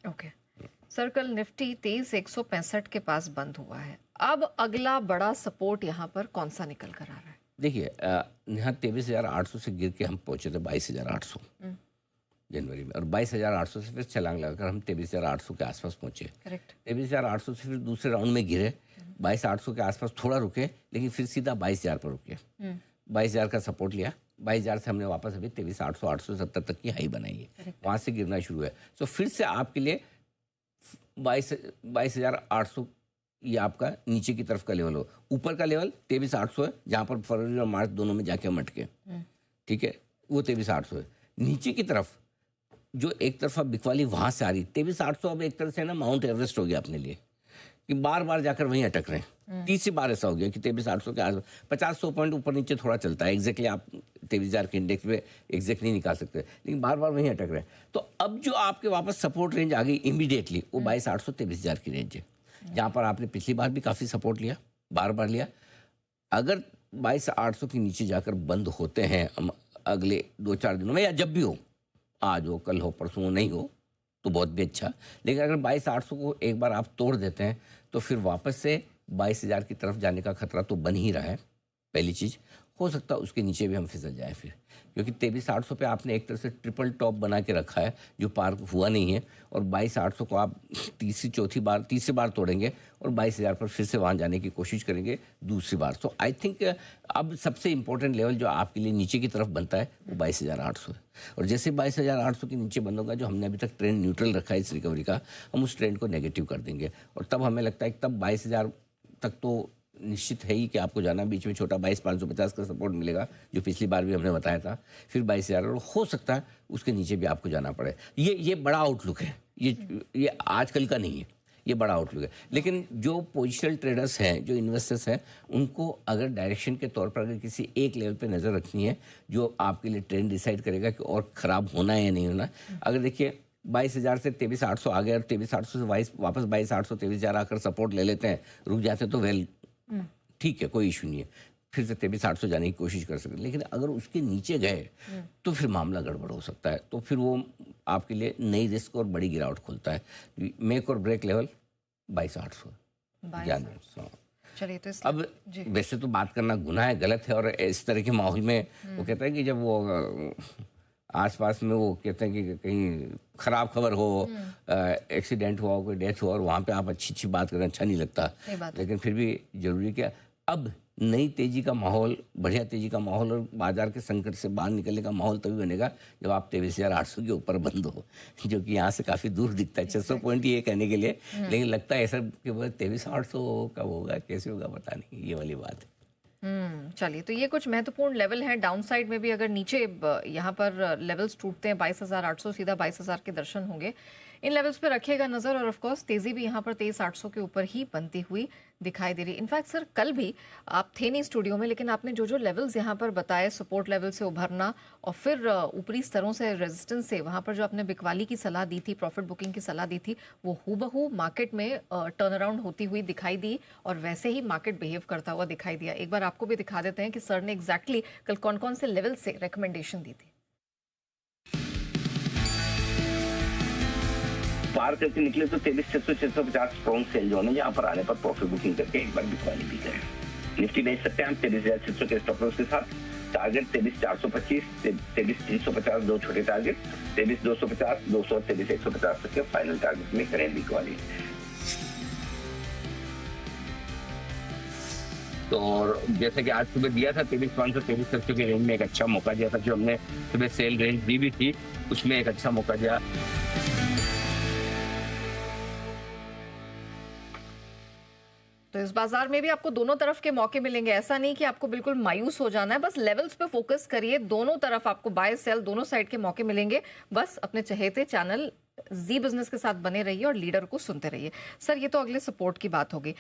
Okay sir, कल Nifty 23,165 के पास बंद हुआ है। अब अगला बड़ा सपोर्ट यहाँ पर कौन सा निकल कर आ रहा है? देखिए यहाँ 23,800 से गिर के हम पहुंचे थे 22,800 जनवरी में, और 22,800 से फिर छलांग लगाकर हम 23,800 के आसपास पहुंचे। करेक्ट। 23,800 से फिर दूसरे राउंड में गिरे, 22,800 के आसपास थोड़ा रुके, लेकिन फिर सीधा 22,000 पर रुके। 22,000 का सपोर्ट लिया, 22,000 से हमने वापस अभी 23,800 870 तक की हाई बनाई है, वहाँ से गिरना शुरू है। तो फिर से आपके लिए 22,800 ये आपका नीचे की तरफ का लेवल हो। ऊपर का लेवल 23,800 है, जहाँ पर फरवरी और मार्च दोनों में जाके हम अटके, ठीक है, वो 23,800 है। नीचे की तरफ जो एक तरफा बिकवाली वहाँ से आ रही, 23,800 अब एक तरह से ना माउंट एवरेस्ट हो गया अपने लिए, कि बार बार जाकर वहीं अटक रहे हैं। तीसरी बार ऐसा हो गया कि 23,800 के आसपास 50-100 पॉइंट ऊपर नीचे थोड़ा चलता है, एग्जैक्टली आप 23,000 के इंडेक्स पे एग्जैक्ट नहीं निकाल सकते, लेकिन बार बार वहीं अटक रहे हैं। तो अब जो आपके वापस सपोर्ट रेंज आ गई इमीडिएटली, वो 22,800 23,000 की रेंज है, जहाँ पर आपने पिछली बार भी काफ़ी सपोर्ट लिया, बार बार लिया। अगर 22,800 के नीचे जाकर बंद होते हैं अगले 2-4 दिनों में, या जब भी हो, आज हो, कल हो, परसों हो, नहीं हो तो बहुत भी अच्छा, लेकिन अगर 22,800 को एक बार आप तोड़ देते हैं तो फिर वापस से 22,000 की तरफ जाने का खतरा तो बन ही रहा है। पहली चीज़, हो सकता है उसके नीचे भी हम फिसल जाएं फिर, क्योंकि 23,800 पे आपने एक तरह से ट्रिपल टॉप बना के रखा है जो पार हुआ नहीं है, और 22,800 को आप तीसरी बार तोड़ेंगे और 22,000 पर फिर से वहाँ जाने की कोशिश करेंगे दूसरी बार। तो आई थिंक अब सबसे इंपॉर्टेंट लेवल जो आपके लिए नीचे की तरफ बनता है वो 22,800 है, और जैसे 22,800 के नीचे बंद होगा, जो हमने अभी तक ट्रेंड न्यूट्रल रखा है इस रिकवरी का, हम उस ट्रेंड को नेगेटिव कर देंगे, और तब हमें लगता है कि तब 22,000 तक तो निश्चित है ही कि आपको जाना। बीच में छोटा 22,550 का सपोर्ट मिलेगा, जो पिछली बार भी हमने बताया था, फिर 22,000, और हो सकता है उसके नीचे भी आपको जाना पड़े। ये बड़ा आउटलुक है, ये आजकल का नहीं है, ये बड़ा आउटलुक है। लेकिन जो पोजिशनल ट्रेडर्स हैं, जो इन्वेस्टर्स हैं, उनको अगर डायरेक्शन के तौर पर अगर किसी एक लेवल पे नज़र रखनी है जो आपके लिए ट्रेंड डिसाइड करेगा कि और ख़राब होना है या नहीं होना। अगर देखिए 22,000 से 23,800 आ गए, और 23,800 से वापस 22,800 23,000 आकर सपोर्ट ले लेते हैं, रुक जाते हैं, तो वेल ठीक है, कोई इशू नहीं है, फिर से 23,800 जाने की कोशिश कर सकते हैं। लेकिन अगर उसके नीचे गए तो फिर मामला गड़बड़ हो सकता है, तो फिर वो आपके लिए नई रिस्क और बड़ी गिरावट खोलता है। मेक और ब्रेक लेवल 22,800 ध्यान दें। चलिए, तो अब वैसे तो बात करना गुनाह है, गलत है, और इस तरह के माहौल में वो कहते हैं कि जब वो आसपास में वो कहते हैं कि कहीं खराब खबर हो, एक्सीडेंट हुआ हो, कोई डेथ हुआ, और वहाँ पे आप अच्छी बात करें, अच्छा नहीं लगता। लेकिन फिर भी जरूरी क्या, अब नई तेजी का माहौल, बढ़िया तेजी का माहौल, और बाजार के संकट से बाहर निकलने का माहौल तभी बनेगा जब आप 23,800 के ऊपर बंद हो, जो कि यहाँ से काफ़ी दूर दिखता है, 600 पॉइंट ये कहने के लिए, लेकिन लगता है ऐसा कि 23,800 कब होगा, कैसे होगा, पता नहीं, ये वाली बात है। चलिए, तो ये कुछ महत्वपूर्ण लेवल हैं। डाउन साइड में भी अगर नीचे यहाँ पर लेवल्स टूटते हैं 22,800, सीधा 22,000 के दर्शन होंगे। इन लेवल्स पे रखिएगा नज़र, और ऑफ कोर्स तेज़ी भी यहाँ पर 23,800 के ऊपर ही बनती हुई दिखाई दे रही। इनफैक्ट सर, कल भी आप थे नहीं स्टूडियो में, लेकिन आपने जो लेवल्स यहाँ पर बताए, सपोर्ट लेवल से उभरना और फिर ऊपरी स्तरों से रेजिस्टेंस से वहाँ पर जो आपने बिकवाली की सलाह दी थी, प्रॉफिट बुकिंग की सलाह दी थी, वो हूबहू मार्केट में टर्न अराउंड होती हुई दिखाई दी, और वैसे ही मार्केट बिहेव करता हुआ दिखाई दिया। एक बार आपको भी दिखा देते हैं कि सर ने एग्जैक्टली कल कौन कौन से लेवल से रिकमेंडेशन दी थी। पार करके निकले तो 23,650 स्ट्रॉन्ग सेल जोन है, जहाँ पर आने पर प्रॉफिट बुकिंग करके एक बार बिकवाली भी करें। निफ्टी बेच सकते हैं हम 23,600 के स्टॉप लॉस के साथ। टारगेट 23,425, 23,350 दो छोटे टारगेट, 23,250, 200, 23,150 तक के फाइनल टारगेट में करें बिकवाली। तो और जैसे कि आज सुबह दिया था 23,500 23,700 के रेंज में एक अच्छा मौका दिया था, जो हमने सुबह सेल रेंज दी भी थी, उसमें एक अच्छा मौका दिया। तो इस बाजार में भी आपको दोनों तरफ के मौके मिलेंगे। ऐसा नहीं कि आपको बिल्कुल मायूस हो जाना है, बस लेवल्स पे फोकस करिए, दोनों तरफ आपको बाय सेल दोनों साइड के मौके मिलेंगे। बस अपने चहेते चैनल जी बिजनेस के साथ बने रहिए और लीडर को सुनते रहिए। सर, ये तो अगले सपोर्ट की बात होगी।